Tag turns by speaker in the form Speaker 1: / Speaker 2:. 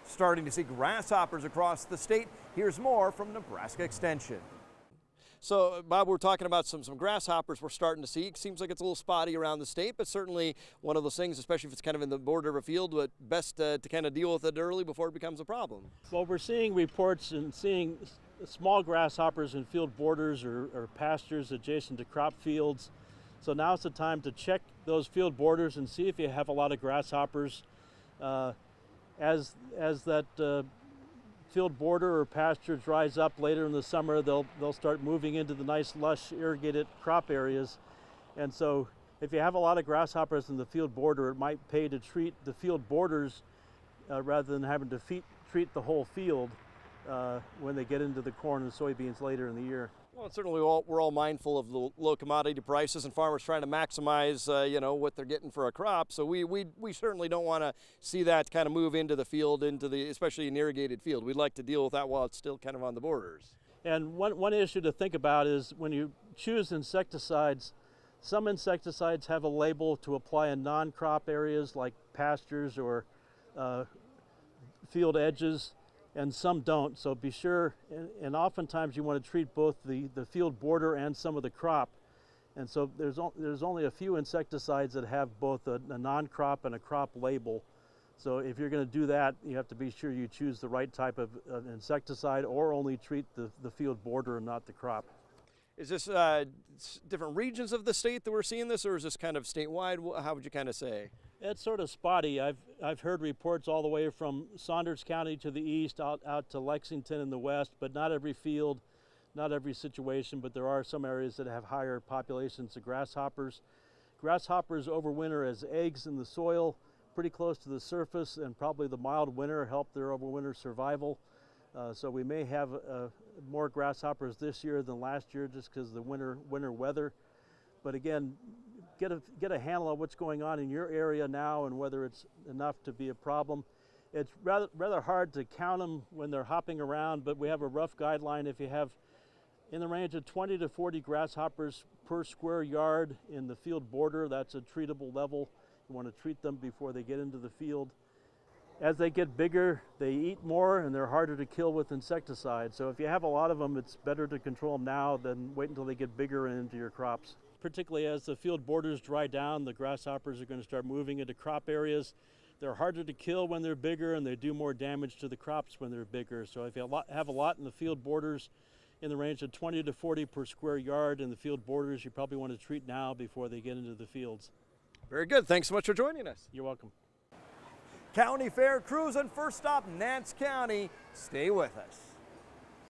Speaker 1: Starting to see grasshoppers across the state. Here's more from Nebraska Extension. So, Bob, we're talking about some grasshoppers we're starting to see. It seems like it's a little spotty around the state, but certainly one of those things, especially if it's kind of in the border of a field, but best to kind of deal with it early before it becomes a problem.
Speaker 2: Well, we're seeing reports and seeing small grasshoppers in field borders or pastures adjacent to crop fields. So now's the time to check those field borders and see if you have a lot of grasshoppers. As that field border or pasture dries up later in the summer, they'll start moving into the nice lush irrigated crop areas. And so if you have a lot of grasshoppers in the field border, it might pay to treat the field borders rather than having to treat the whole field when they get into the corn and soybeans later in the year.
Speaker 1: Well, certainly we're all mindful of the low commodity prices and farmers trying to maximize, what they're getting for a crop. So we certainly don't want to see that kind of move into the field, especially an irrigated field. We'd like to deal with that while it's still kind of on the borders.
Speaker 2: And one issue to think about is when you choose insecticides, some insecticides have a label to apply in non-crop areas like pastures or field edges, and some don't, so be sure, and oftentimes you want to treat both the field border and some of the crop. And so there's only a few insecticides that have both a non-crop and a crop label. So if you're going to do that, you have to be sure you choose the right type of insecticide or only treat the field border and not the crop.
Speaker 1: Is this different regions of the state that we're seeing this, or is this kind of statewide? How would you kind of say?
Speaker 2: It's sort of spotty. I've heard reports all the way from Saunders County to the east, out to Lexington in the west, but not every field, not every situation, but there are some areas that have higher populations of grasshoppers. Grasshoppers overwinter as eggs in the soil, pretty close to the surface, and probably the mild winter helped their overwinter survival. So we may have more grasshoppers this year than last year just because of the winter weather. But again, get a handle on what's going on in your area now and whether it's enough to be a problem. It's rather hard to count them when they're hopping around, but we have a rough guideline. If you have in the range of 20 to 40 grasshoppers per square yard in the field border, that's a treatable level. You want to treat them before they get into the field. As they get bigger, they eat more and they're harder to kill with insecticides. So if you have a lot of them, it's better to control them now than wait until they get bigger and into your crops. Particularly as the field borders dry down, the grasshoppers are going to start moving into crop areas. They're harder to kill when they're bigger and they do more damage to the crops when they're bigger. So if you have a lot in the field borders in the range of 20 to 40 per square yard in the field borders, you probably want to treat now before they get into the fields.
Speaker 1: Very good. Thanks so much for joining us.
Speaker 2: You're welcome.
Speaker 1: County Fair Cruise and first stop, Nance County. Stay with us.